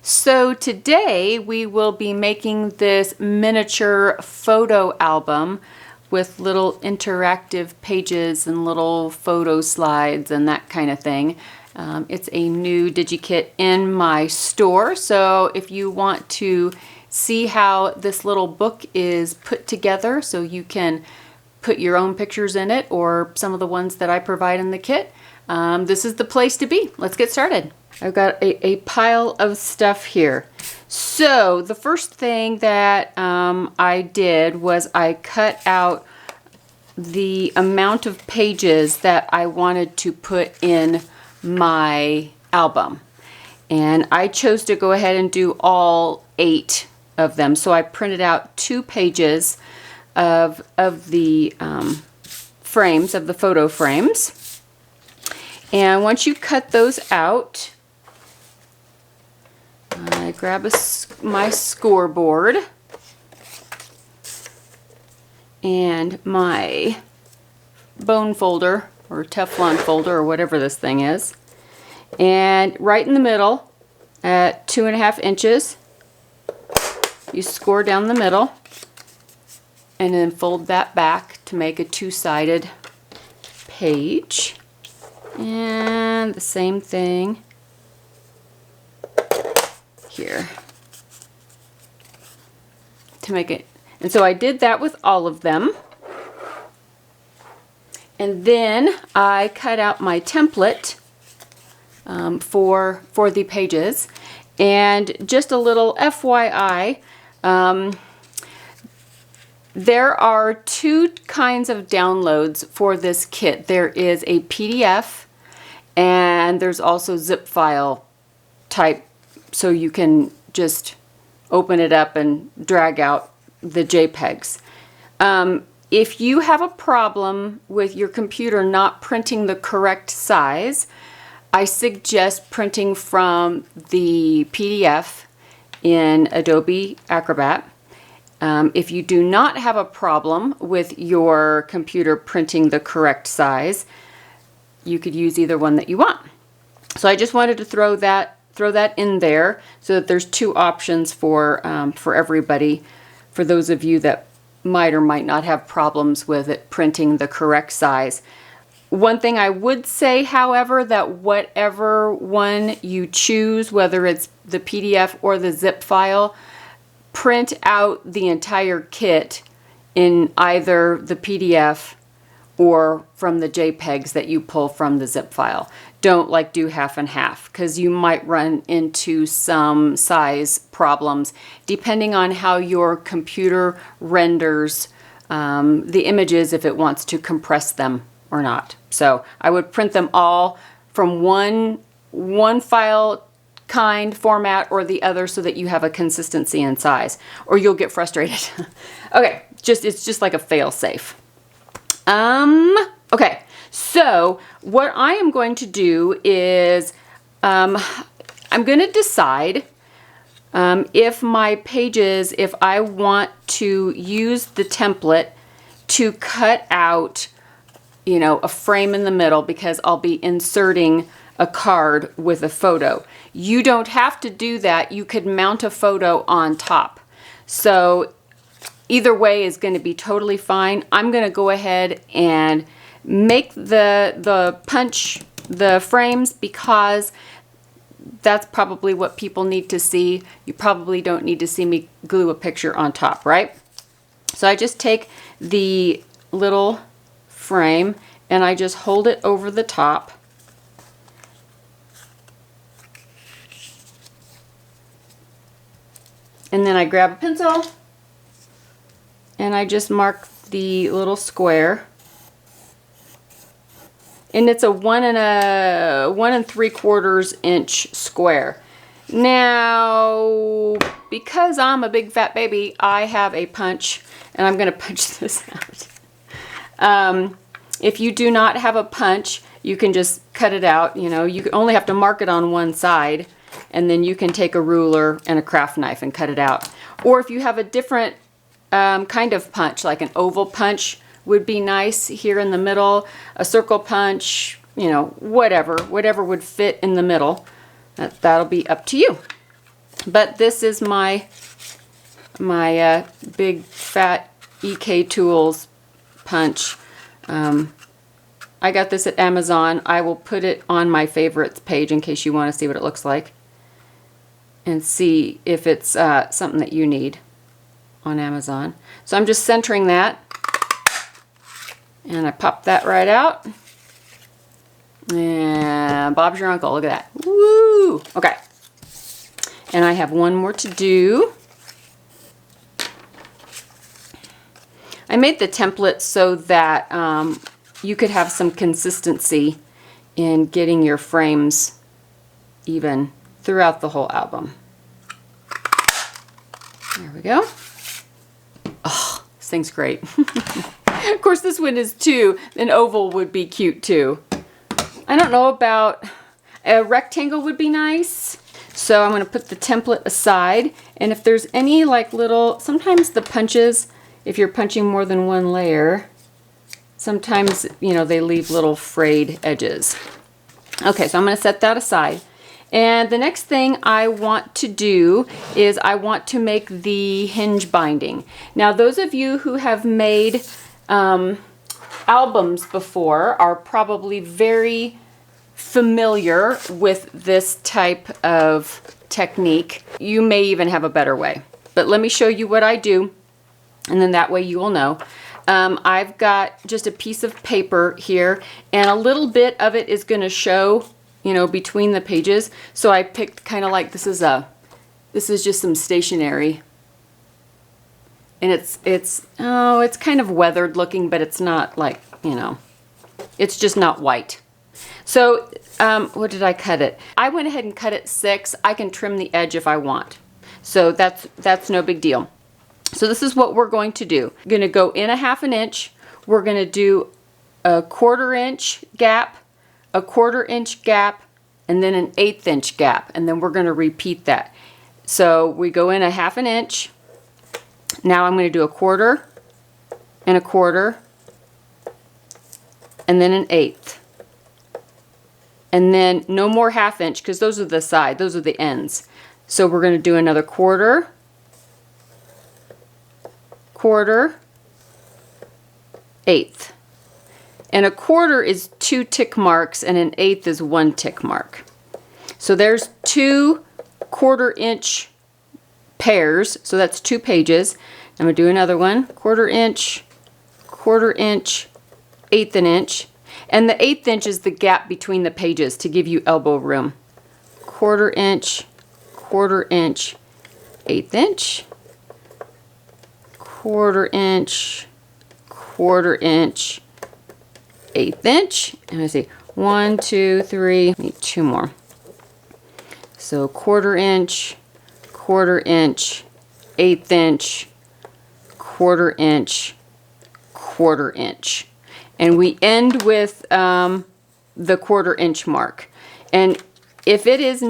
So today we will be making this miniature photo album with little interactive pages and little photo slides and that kind of thing. It's a new DigiKit in my store, so if you want to see how this little book is put together so you can put your own pictures in it or some of the ones that I provide in the kit, this is the place to be. Let's get started. I've got a pile of stuff here. So the first thing that I did was I cut out the amount of pages that I wanted to put in my album. And I chose to go ahead and do all 8 of them. So I printed out 2 pages of the frames, of the photo frames. And once you cut those out, I grab my scoreboard and my bone folder or Teflon folder or whatever this thing is, and right in the middle at 2.5 inches you score down the middle and then fold that back to make a 2-sided page, and the same thing here to make it. And so I did that with all of them, and then I cut out my template for the pages. And just a little FYI, there are 2 kinds of downloads for this kit. There is a PDF and there's also zip file type, so you can just open it up and drag out the JPEGs. If you have a problem with your computer not printing the correct size, I suggest printing from the PDF in Adobe Acrobat. If you do not have a problem with your computer printing the correct size, you could use either one that you want. So I just wanted to throw that in there so that there's 2 options for everybody, for those of you that might or might not have problems with it printing the correct size. One thing I would say, however, that whatever one you choose, whether it's the PDF or the zip file, print out the entire kit in either the PDF or from the JPEGs that you pull from the zip file. Don't do half and half, because you might run into some size problems depending on how your computer renders the images, if it wants to compress them or not. So I would print them all from one file kind, format, or the other, so that you have a consistency in size, or you'll get frustrated. Okay, it's just like a fail safe. Okay, so what I am going to do is I'm going to decide if my pages, if I want to use the template to cut out, a frame in the middle, because I'll be inserting a card with a photo. You don't have to do that. You could mount a photo on top. So either way is going to be totally fine. I'm going to go ahead and make the frames, because that's probably what people need to see. You probably don't need to see me glue a picture on top, right? So I just take the little frame and I just hold it over the top. And then I grab a pencil and I just mark the little square. And it's a 1 3/4 inch square. Now, because I'm a big fat baby, I have a punch, and I'm going to punch this out. If you do not have a punch, you can just cut it out. You only have to mark it on one side, and then you can take a ruler and a craft knife and cut it out. Or if you have a different kind of punch, like an oval punch would be nice here in the middle, a circle punch, whatever would fit in the middle. That'll be up to you. But this is my big fat EK Tools punch. I got this at Amazon. I will put it on my favorites page in case you want to see what it looks like and see if it's something that you need on Amazon. So I'm just centering that, and I pop that right out, and Bob's your uncle. Look at that. Woo! Okay, and I have one more to do. I made the template so that you could have some consistency in getting your frames even throughout the whole album. There we go. Oh, this thing's great. Of course, this one is 2. An oval would be cute too. I don't know about a rectangle would be nice. So I'm going to put the template aside, and if there's any like little, sometimes the punches, if you're punching more than one layer, sometimes, you know, they leave little frayed edges. Okay, so I'm going to set that aside. And the next thing I want to do is I want to make the hinge binding. Now, those of you who have made albums before are probably very familiar with this type of technique. You may even have a better way. But let me show you what I do, and then that way you will know. I've got just a piece of paper here, and a little bit of it is going to show, you know, between the pages. So I picked kind of like, this is just some stationery, and it's kind of weathered looking, but it's not like, you know, it's just not white. So what did I cut it? I went ahead and cut it 6. I can trim the edge if I want, so that's no big deal. So this is what we're going to do. We're going to go in a 1/2 inch. We're going to do a 1/4 inch gap, a 1/4 inch gap, and then an 1/8 inch gap. And then we're going to repeat that. So we go in a 1/2 inch. Now I'm going to do a 1/4 and a 1/4, and then an 1/8. And then no more 1/2 inch, because those are the side, those are the ends. So we're going to do another 1/4, 1/4, 1/8. And a 1/4 is 2 tick marks, and an 1/8 is 1 tick mark. So there's 2 1/4 inch pairs, so that's 2 pages. I'm going to do another one, 1/4 inch, 1/4 inch, 1/8 inch. And the 1/8 inch is the gap between the pages to give you elbow room. 1/4 inch, 1/4 inch, 1/8 inch, 1/4 inch, 1/4 inch, 1/8 inch. And I see 1, 2, 3, need 2 more. So 1/4 inch, 1/4 inch, 1/8 inch, 1/4 inch, 1/4 inch. And we end with the 1/4 inch mark. And if it's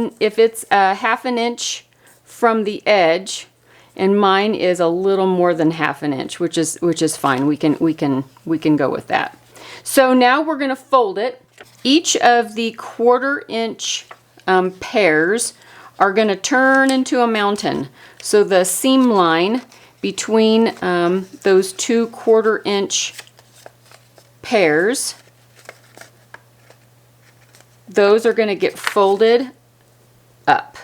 a 1/2 inch from the edge, and mine is a little more than 1/2 inch, which is fine. We can go with that. So now we're going to fold it. Each of the 1/4 inch pairs are going to turn into a mountain. So the seam line between those 2 1/4 inch pairs, those are going to get folded up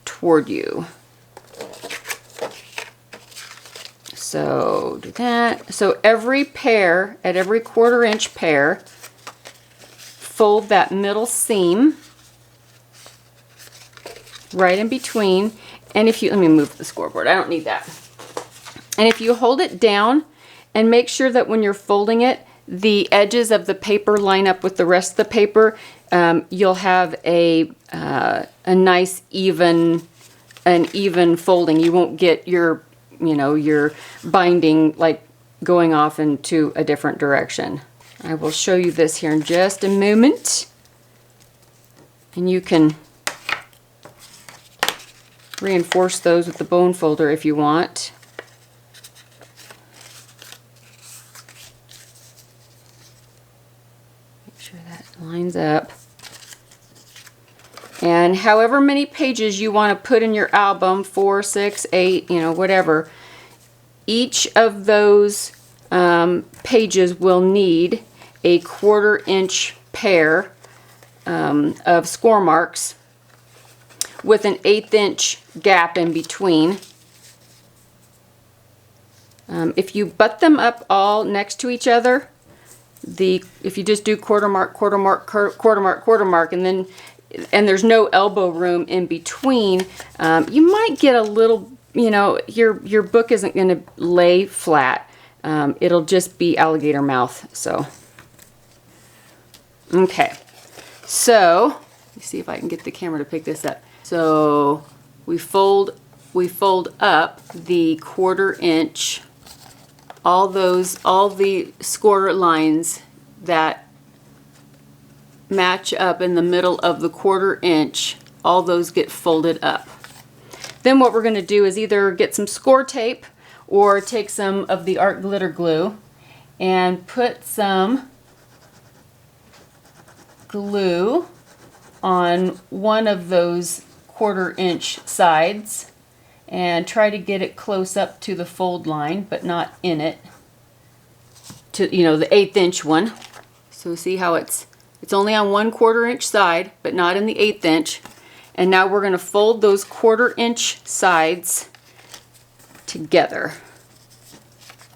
toward you. So do that. So every pair, at every 1/4 inch pair, fold that middle seam right in between. And if you, let me move the scoreboard, I don't need that. And if you hold it down and make sure that when you're folding it, the edges of the paper line up with the rest of the paper, you'll have a nice even folding. You won't get your, you know, your binding like going off into a different direction. I will show you this here in just a moment, and you can reinforce those with the bone folder if you want. Make sure that lines up. And however many pages you want to put in your album, 4, 6, 8, you know, whatever, each of those pages will need a 1/4 inch pair of score marks with an 1/8 inch gap in between. If you butt them up all next to each other, if you just do 1/4 mark, 1/4 mark, 1/4 mark, 1/4 mark, and there's no elbow room in between, you might get a little, you know, your book isn't going to lay flat. It'll just be alligator mouth. So, okay. So, let me see if I can get the camera to pick this up. So, we fold up the 1/4 inch, all the score lines that match up in the middle of the 1/4 inch, all those get folded up. Then what we're going to do is either get some score tape or take some of the art glitter glue and put some glue on one of those 1/4 inch sides and try to get it close up to the fold line, but not in it, to, you know, the 1/8 inch one. So see how it's only on one 1/4 inch side, but not in the 1/8 inch. And now we're going to fold those 1/4 inch sides together.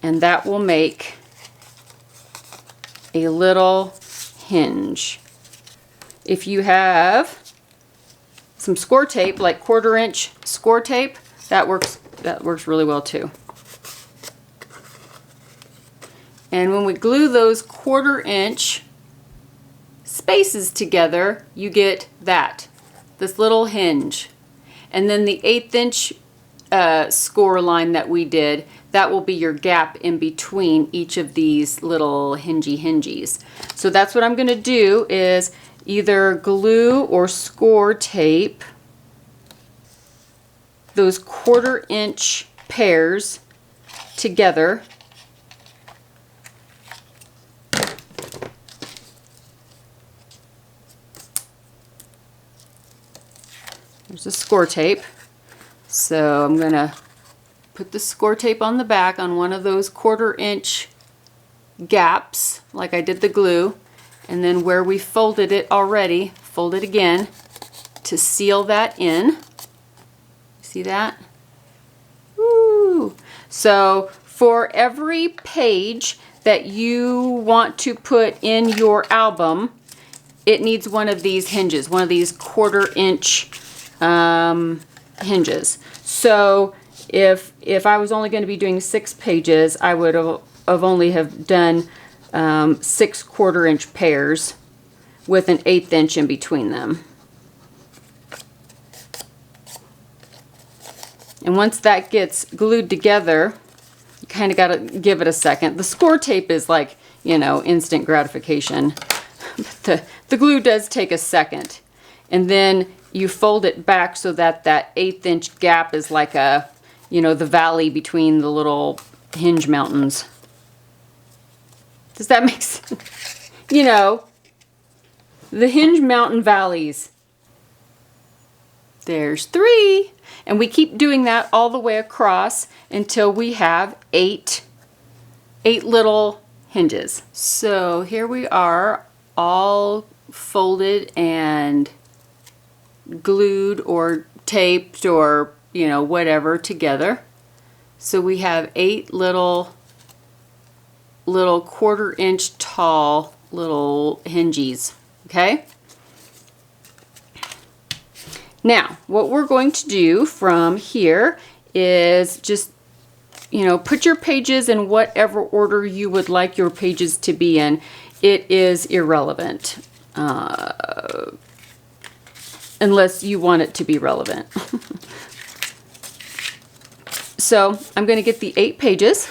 And that will make a little hinge. If you have some score tape, like 1/4 inch score tape, that works really well too. And when we glue those 1/4 inch spaces together, you get this little hinge. And then the 1/8 inch score line that we did, that will be your gap in between each of these little hingies. So that's what I'm going to do, is either glue or score tape those 1/4 inch pairs together. There's the score tape. So I'm going to put the score tape on the back on one of those 1/4 inch gaps, like I did the glue, and then where we folded it already, fold it again to seal that in. See that? Woo! So for every page that you want to put in your album, it needs one of these hinges, one of these 1/4 inch hinges. So if I was only going to be doing 6 pages, I would have only have done 6 1/4 inch pairs with an 1/8 inch in between them. And once that gets glued together, you kind of got to give it a second. The score tape is like, you know, instant gratification. But the glue does take a second. And then you fold it back so that that 1/8 inch gap is like a, you know, the valley between the little hinge mountains. Does that make sense? You know, the hinge mountain valleys. There's 3. And we keep doing that all the way across until we have 8 little hinges. So here we are, all folded and glued or taped or, you know, whatever together. So we have 8 little 1/4 inch tall little hingies. Okay? Now, what we're going to do from here is just, you know, put your pages in whatever order you would like your pages to be in. It is irrelevant, unless you want it to be relevant. So I'm going to get the 8 pages.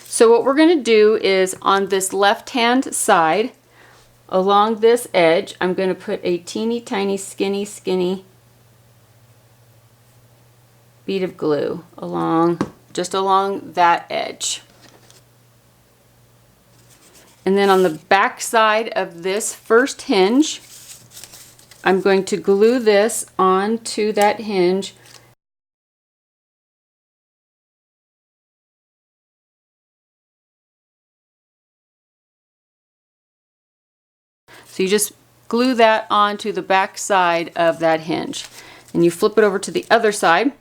So what we're going to do is on this left-hand side, along this edge, I'm going to put a teeny tiny skinny bead of glue just along that edge. And then on the back side of this first hinge, I'm going to glue this onto that hinge. So you just glue that onto the back side of that hinge. And you flip it over to the other side.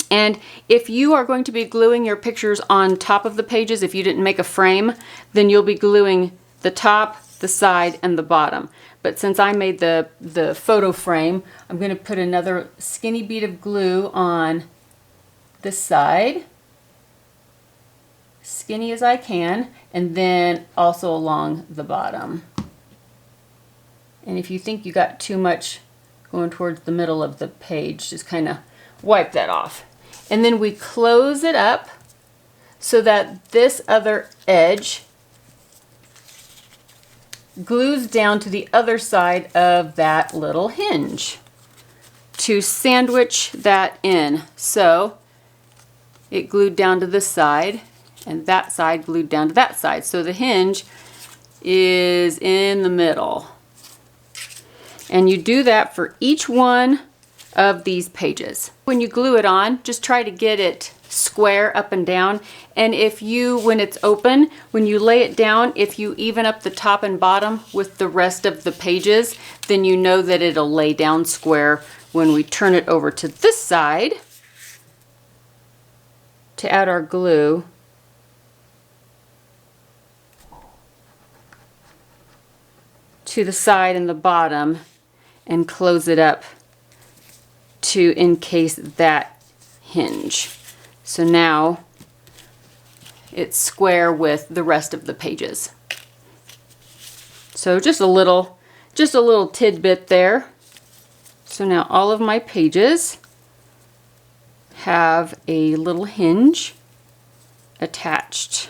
And if you are going to be gluing your pictures on top of the pages, if you didn't make a frame, then you'll be gluing the top, the side, and the bottom. But since I made the photo frame, I'm going to put another skinny bead of glue on this side, skinny as I can, and then also along the bottom. And if you think you got too much going towards the middle of the page, just kind of wipe that off. And then we close it up so that this other edge glues down to the other side of that little hinge to sandwich that in. So it glued down to this side and that side glued down to that side. So the hinge is in the middle. And you do that for each one of these pages. When you glue it on, just try to get it square up and down. And if you, when it's open, when you lay it down, if you even up the top and bottom with the rest of the pages, then you know that it'll lay down square when we turn it over to this side to add our glue. To the side and the bottom and close it up to encase that hinge. So now it's square with the rest of the pages. So just a little tidbit there. So now all of my pages have a little hinge attached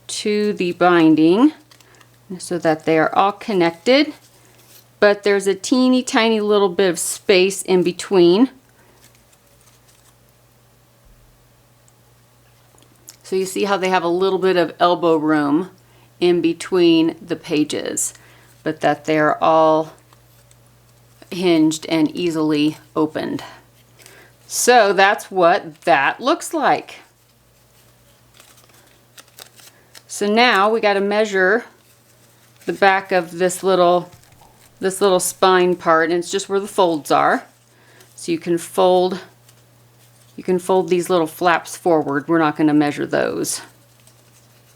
to the binding so that they are all connected, but there's a teeny tiny little bit of space in between. So you see how they have a little bit of elbow room in between the pages, but that they're all hinged and easily opened. So that's what that looks like. So now we got to measure the back of this little spine part, and it's just where the folds are. So you can fold these little flaps forward. We're not going to measure those.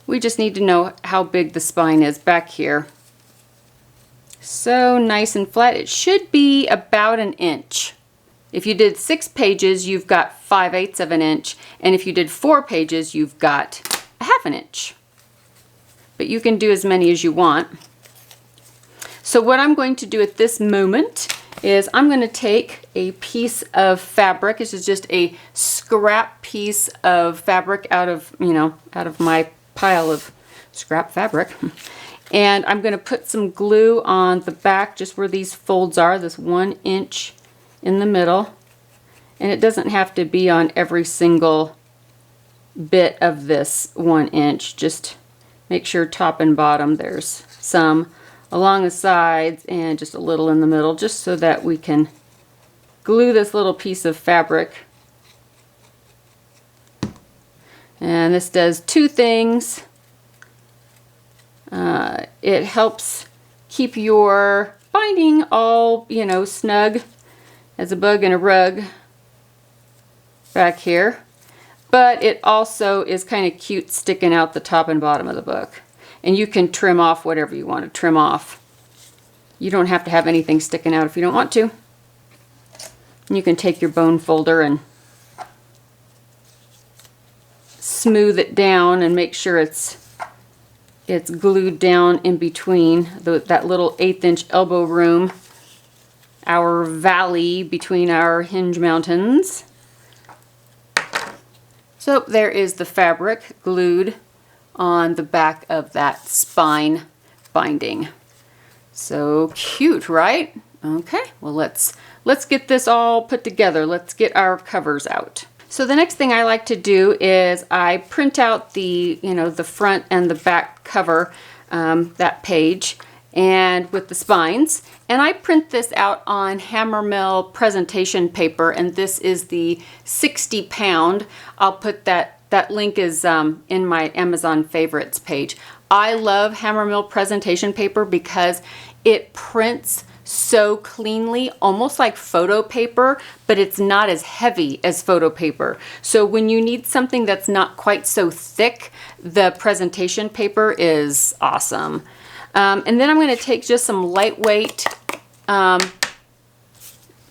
We just need to know how big the spine is back here. So nice and flat. It should be about an inch. If you did 6 pages, you've got 5/8 of an inch, and if you did 4 pages, you've got a 1/2 inch. But you can do as many as you want. So what I'm going to do at this moment is I'm going to take a piece of fabric. This is just a scrap piece of fabric out of my pile of scrap fabric. And I'm going to put some glue on the back, just where these folds are, this 1 inch in the middle. And it doesn't have to be on every single bit of this 1 inch. Just make sure top and bottom there's some along the sides and just a little in the middle, just so that we can glue this little piece of fabric. And this does 2 things. It helps keep your binding all, snug as a bug in a rug back here. But it also is kind of cute sticking out the top and bottom of the book. And you can trim off whatever you want to trim off. You don't have to have anything sticking out if you don't want to. And you can take your bone folder and smooth it down and make sure it's glued down in between that little 1/8 inch elbow room, our valley between our hinge mountains. So there is the fabric glued on the back of that spine binding. So cute, right? Okay, well let's get this all put together. Let's get our covers out. So the next thing I like to do is I print out the front and the back cover, that page, and with the spines. And I print this out on Hammermill presentation paper, and this is the 60 pound. I'll put that link is in my Amazon favorites page. I love Hammermill presentation paper because it prints so cleanly, almost like photo paper, but it's not as heavy as photo paper. So when you need something that's not quite so thick, the presentation paper is awesome. And then I'm going to take just some lightweight,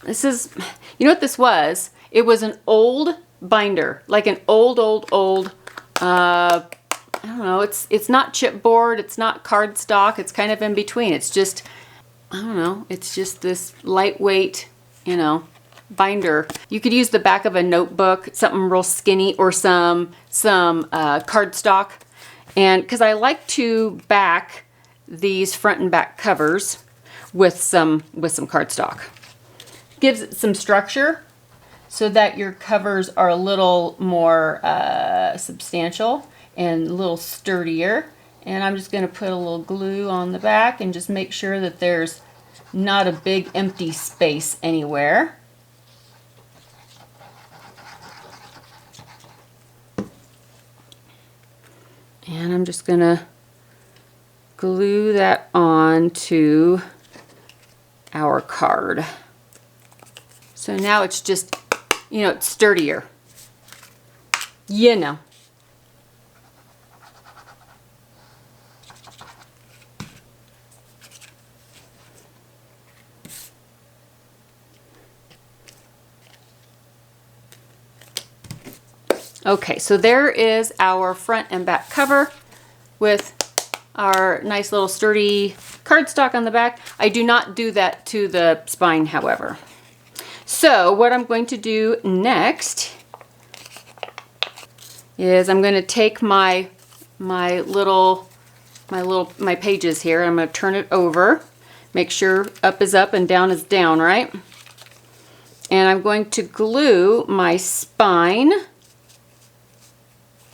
this is, you know what this was? It was an old binder, like an old, I don't know, it's not chipboard, it's not cardstock, it's kind of in between. It's just, I don't know, it's just this lightweight, you know, binder. You could use the back of a notebook, something real skinny, or some cardstock. And because I like to back these front and back covers with some cardstock. Gives it some structure so that your covers are a little more substantial and a little sturdier. And I'm just going to put a little glue on the back and just make sure that there's not a big empty space anywhere. And I'm just going to glue that onto our card. So now it's just, you know, it's sturdier. You know. Okay, so there is our front and back cover with our nice little sturdy cardstock on the back. I do not do that to the spine, however. So what I'm going to do next is I'm going to take my pages here. I'm going to turn it over, make sure up is up and down is down, right? And I'm going to glue my spine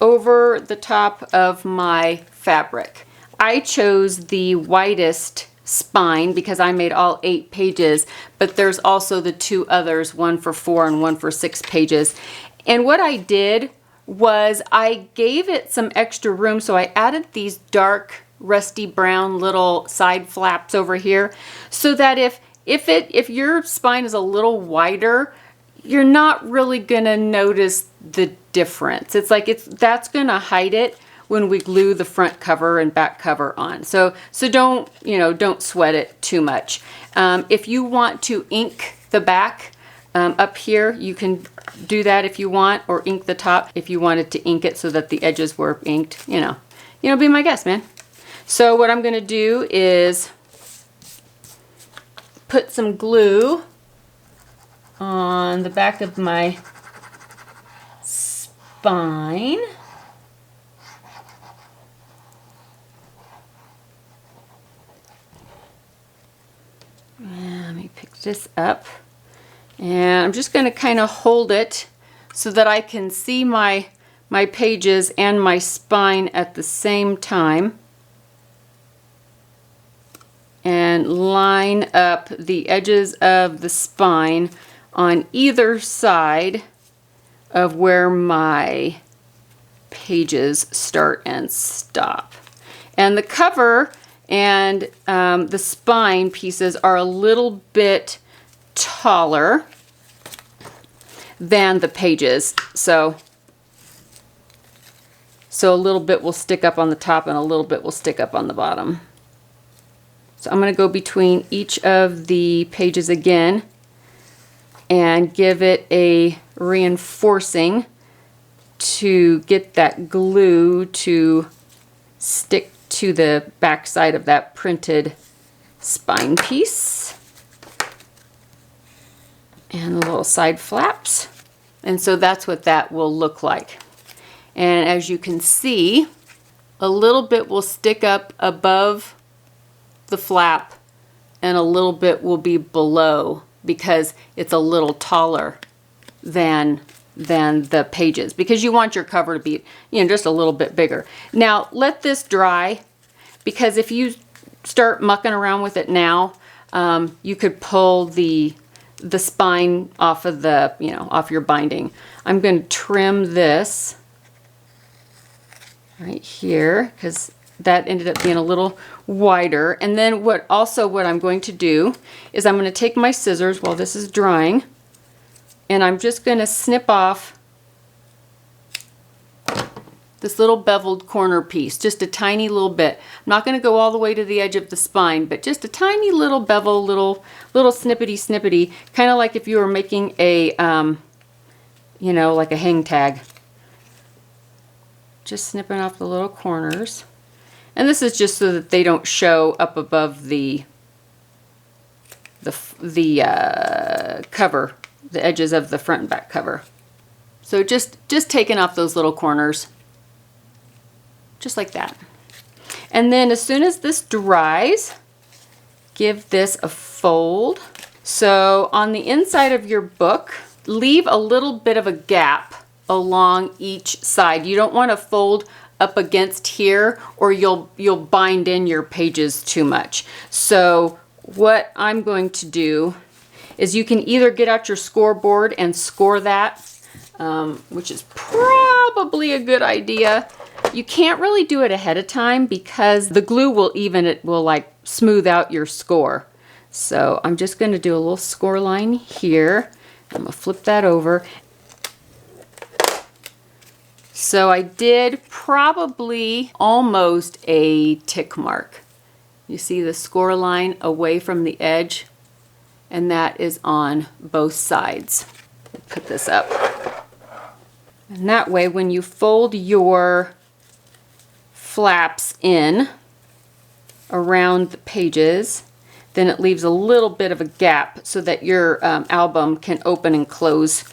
over the top of my fabric. I chose the widest spine because I made all 8 pages, but there's also the 2 others, one for 4 and one for 6 pages. And what I did was I gave it some extra room, so I added these dark rusty brown little side flaps over here so that if your spine is a little wider, you're not really gonna notice the difference. It's like that's gonna hide it when we glue the front cover and back cover on. So don't sweat it too much. If you want to ink the back up here, you can do that if you want, or ink the top if you wanted to ink it so that the edges were inked. You know, be my guest, man. So what I'm gonna do is put some glue on the back of my spine. Let me pick this up, and I'm just going to kind of hold it so that I can see my pages and my spine at the same time, and line up the edges of the spine on either side of where my pages start and stop. And the cover and the spine pieces are a little bit taller than the pages, so a little bit will stick up on the top and a little bit will stick up on the bottom. So I'm going to go between each of the pages again and give it a reinforcing to get that glue to stick to the back side of that printed spine piece. And the little side flaps. And so that's what that will look like. And as you can see, a little bit will stick up above the flap and a little bit will be below because it's a little taller than the pages, because you want your cover to be, just a little bit bigger. Now let this dry, because if you start mucking around with it now, you could pull the spine off of the, off your binding. I'm going to trim this right here because that ended up being a little wider. And then what I'm going to do is I'm going to take my scissors while this is drying, and I'm just going to snip off this little beveled corner piece, just a tiny little bit. I'm not going to go all the way to the edge of the spine, but just a tiny little bevel, little snippety, kind of like if you were making a, like a hang tag. Just snipping off the little corners. And this is just so that they don't show up above the cover, the edges of the front and back cover. So just taking off those little corners. Just like that. And then as soon as this dries, give this a fold. So on the inside of your book, leave a little bit of a gap along each side. You don't want to fold up against here or you'll bind in your pages too much. So what I'm going to do is you can either get out your scoreboard and score that, which is probably a good idea. You can't really do it ahead of time because the glue will like smooth out your score. So I'm just going to do a little score line here. I'm going to flip that over. So I did probably almost a tick mark. You see the score line away from the edge, and that is on both sides. Put this up. And that way when you fold your flaps in around the pages, then it leaves a little bit of a gap so that your album can open and close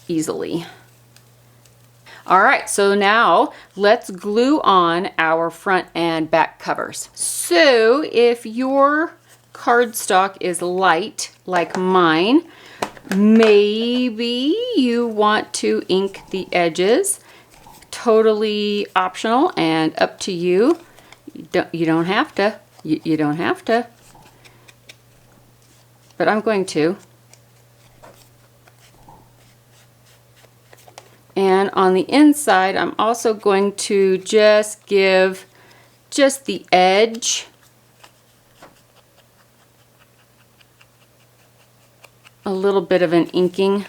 easily. All right, so now let's glue on our front and back covers. So if your cardstock is light like mine, maybe you want to ink the edges. Totally optional and up to you. You don't have to. You don't have to. But I'm going to. And on the inside, I'm also going to just give just the edge a little bit of an inking.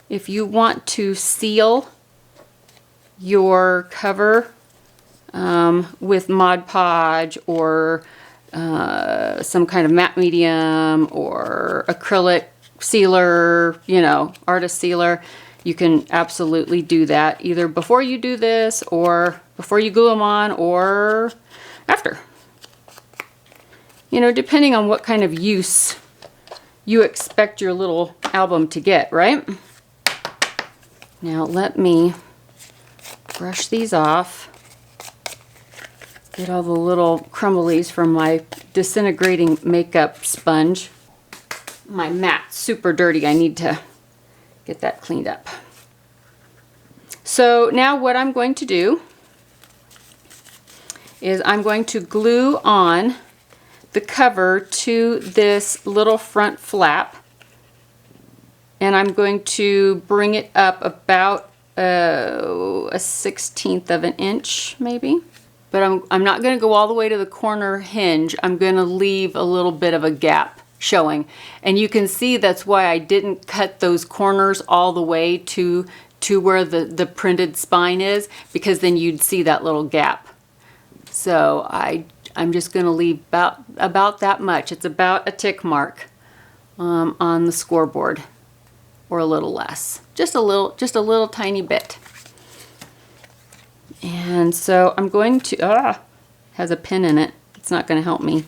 If you want to seal your cover with Mod Podge or some kind of matte medium or acrylic sealer, artist sealer, you can absolutely do that either before you do this or before you glue them on or after. Depending on what kind of use you expect your little album to get, right? Now let me brush these off. Get all the little crumblies from my disintegrating makeup sponge. My mat's super dirty. I need to get that cleaned up. So now what I'm going to do is I'm going to glue on the cover to this little front flap. And I'm going to bring it up about a 1/16 of an inch maybe. But I'm not going to go all the way to the corner hinge. I'm going to leave a little bit of a gap showing. And you can see that's why I didn't cut those corners all the way to where the printed spine is, because then you'd see that little gap. So I'm just going to leave about that much. It's about a tick mark on the scoreboard, or a little less. Just a little tiny bit. And so I'm going to, has a pin in it. It's not going to help me.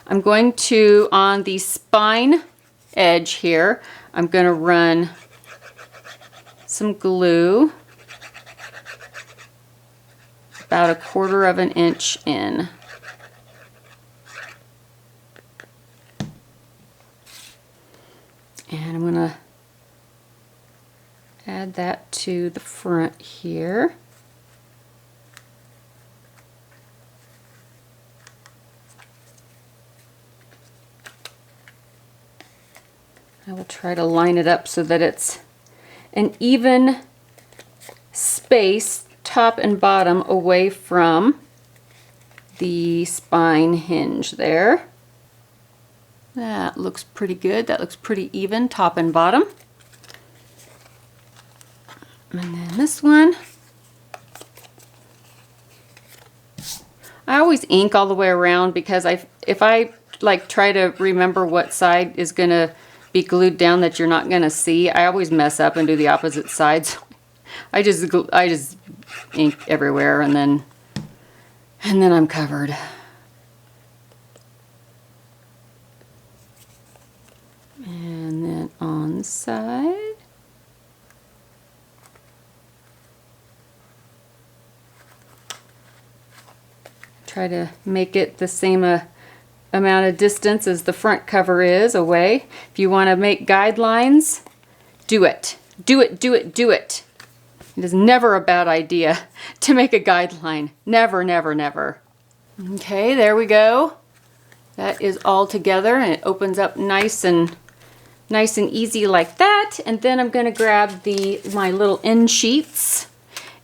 I'm going to, on the spine edge here, I'm going to run some glue about 1/4 of an inch in. And I'm going to add that to the front here. I will try to line it up so that it's an even space, top and bottom, away from the spine hinge there. That looks pretty good. That looks pretty even, top and bottom. And then this one. I always ink all the way around because if I like try to remember what side is gonna be glued down that you're not gonna see, I always mess up and do the opposite sides. I just ink everywhere and then I'm covered. And then on the side. Try to make it the same amount of distance as the front cover is away. If you want to make guidelines, do it. Do it, do it, do it. It is never a bad idea to make a guideline. Never, never, never. Okay, there we go. That is all together and it opens up nice and easy like that. And then I'm going to grab my little end sheets,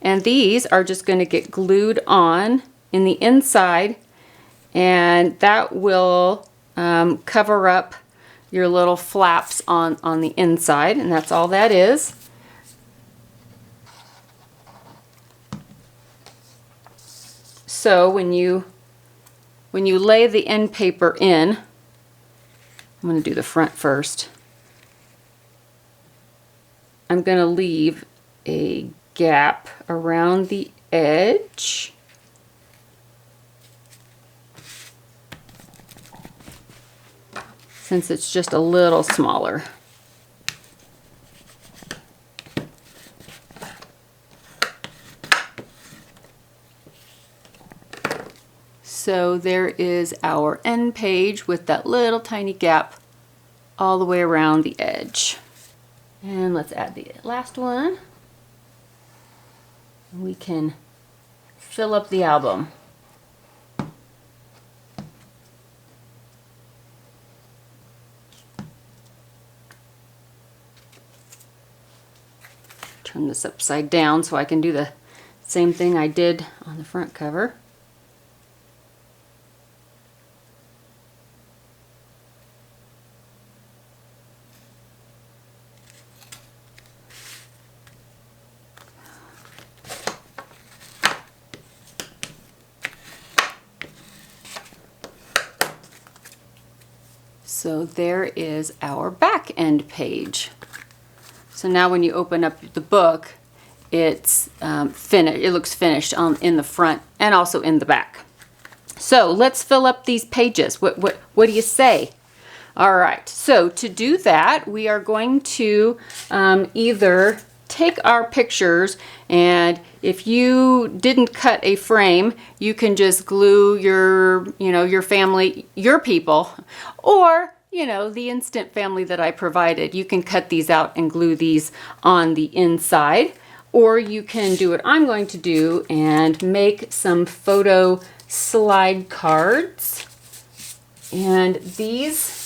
and these are just going to get glued on in the inside, and that will cover up your little flaps on the inside, and that's all that is. So when you lay the end paper in, I'm going to do the front first. I'm going to leave a gap around the edge. Since it's just a little smaller. So there is our end page with that little tiny gap all the way around the edge. And let's add the last one. We can fill up the album. Turn this upside down so I can do the same thing I did on the front cover. So there is our back end page. So now when you open up the book, it's finished. It looks finished in the front and also in the back. So let's fill up these pages. What do you say? All right. So to do that, we are going to either take our pictures, and if you didn't cut a frame, you can just glue your family, your people, or the instant family that I provided. You can cut these out and glue these on the inside, or you can do what I'm going to do and make some photo slide cards. And these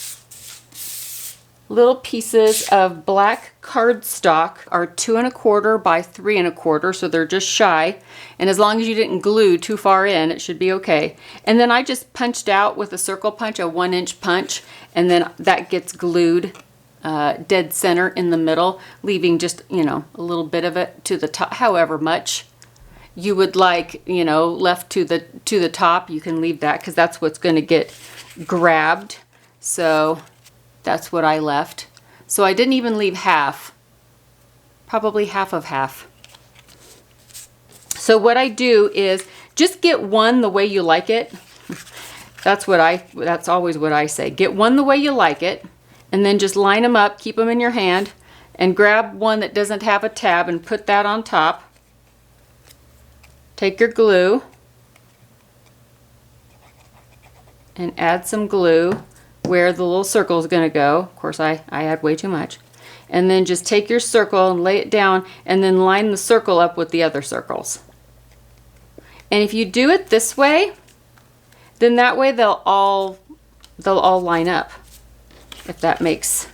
little pieces of black cardstock are 2 1/4 by 3 1/4, so they're just shy. And as long as you didn't glue too far in, it should be okay. And then I just punched out with a circle punch, a 1-inch punch, and then that gets glued dead center in the middle, leaving just, a little bit of it to the top, however much you would like, left to the top. You can leave that because that's what's going to get grabbed. So that's what I left. So I didn't even leave half, probably half of half. So what I do is just get one the way you like it. That's always what I say. Get one the way you like it, and then just line them up, keep them in your hand, and grab one that doesn't have a tab and put that on top. Take your glue and add some glue where the little circle is going to go. Of course, I add way too much. And then just take your circle and lay it down, and then line the circle up with the other circles. And if you do it this way, then that way they'll all line up. If that makes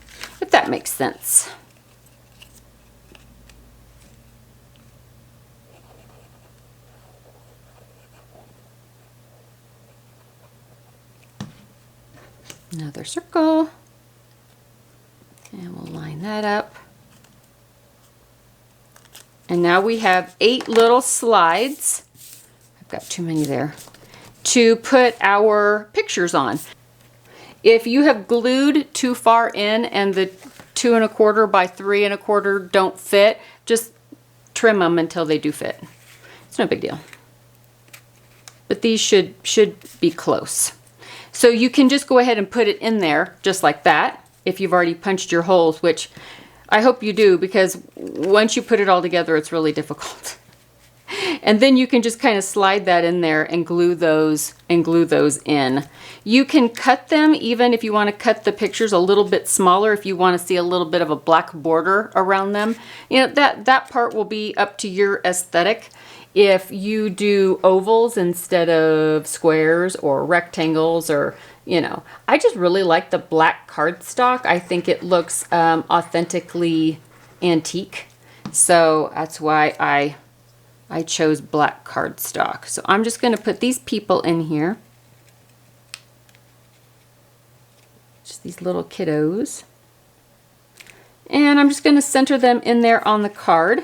if that makes sense. Another circle, and we'll line that up. And now we have 8 little slides. I've got too many there, to put our pictures on. If you have glued too far in and the 2 1/4 by 3 1/4 don't fit, just trim them until they do fit. It's no big deal. But these should be close. So you can just go ahead and put it in there just like that if you've already punched your holes, which I hope you do, because once you put it all together, it's really difficult. And then you can just kind of slide that in there and glue those in. You can cut them, even if you want to cut the pictures a little bit smaller, if you want to see a little bit of a black border around them. You know, that part will be up to your aesthetic. If you do ovals instead of squares or rectangles, or, you know, I just really like the black cardstock. I think it looks authentically antique. So that's why I chose black cardstock. So I'm just going to put these people in here. Just these little kiddos. And I'm just going to center them in there on the card.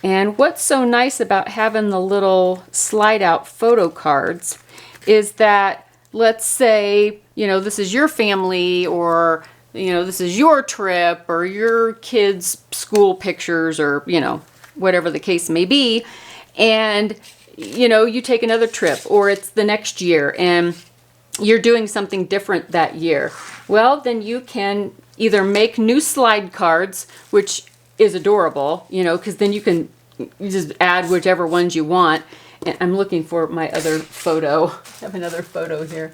And what's so nice about having the little slide out photo cards is that, let's say, you know, this is your family, or, you know, this is your trip, or your kids' school pictures, or, you know, whatever the case may be. And, you know, you take another trip, or it's the next year and you're doing something different that year. Well, then you can either make new slide cards, which is adorable, you know, because then you just add whichever ones you want. And I'm looking for my other photo. I have another photo here.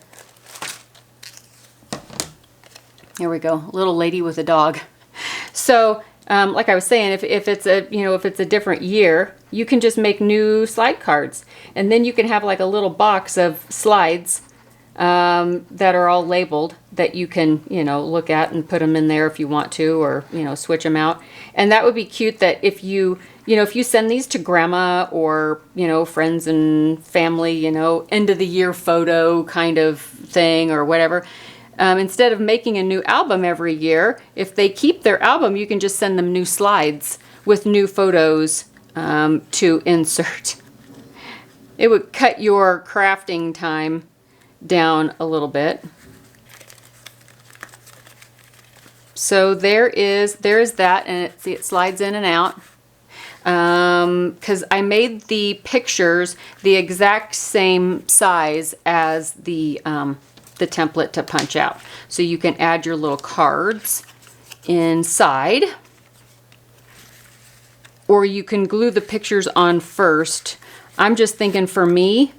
Here we go, little lady with a dog. So, like I was saying, if it's a different year, you can just make new slide cards, and then you can have like a little box of slides that are all labeled that you can, you know, look at and put them in there if you want to, or, you know, switch them out. And that would be cute, that if you send these to grandma, or, you know, friends and family, you know, end of the year photo kind of thing or whatever. Instead of making a new album every year, if they keep their album, you can just send them new slides with new photos to insert. It would cut your crafting time down a little bit. So there's that, and it slides in and out. Because I made the pictures the exact same size as the template to punch out. So you can add your little cards inside, or you can glue the pictures on first. I'm just thinking, for me,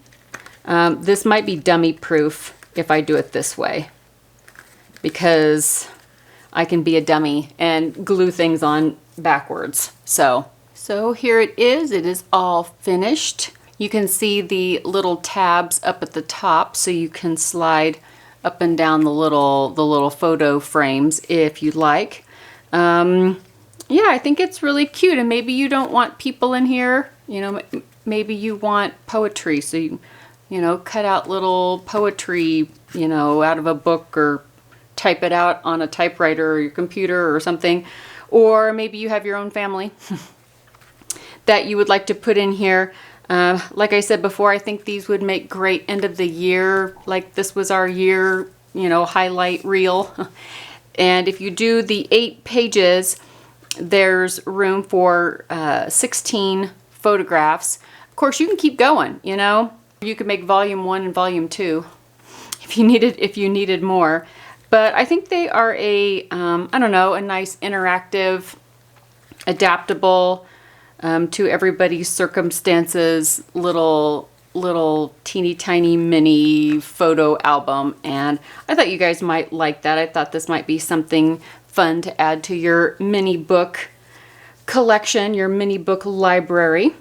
this might be dummy proof if I do it this way, because I can be a dummy and glue things on backwards. So here it is all finished. You can see the little tabs up at the top, so you can slide up and down the little photo frames if you'd like. Yeah, I think it's really cute. And maybe you don't want people in here, you know, maybe you want poetry, so you know, cut out little poetry, you know, out of a book, or type it out on a typewriter or your computer or something. Or maybe you have your own family that you would like to put in here. Like I said before, I think these would make great end of the year, like this was our year, you know, highlight reel. And if you do the 8 pages, there's room for 16 photographs. Of course, you can keep going, you know. You could make volume 1 and volume 2 if you needed more. But I think they are I don't know, a nice interactive, adaptable, to everybody's circumstances, little teeny tiny mini photo album. And I thought you guys might like that. I thought this might be something fun to add to your mini book collection, your mini book library.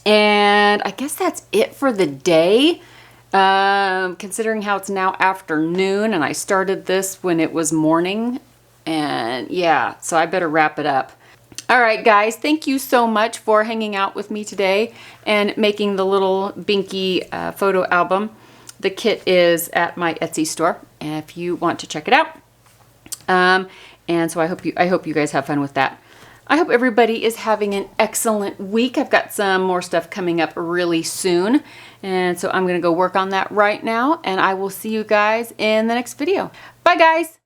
And I guess that's it for the day. Considering how it's now afternoon and I started this when it was morning And yeah, so I better wrap it up. All right, guys, thank you so much for hanging out with me today and making the little Binky photo album. The kit is at my Etsy store if you want to check it out. And so I hope you guys have fun with that. I hope everybody is having an excellent week. I've got some more stuff coming up really soon. And so I'm going to go work on that right now. And I will see you guys in the next video. Bye, guys.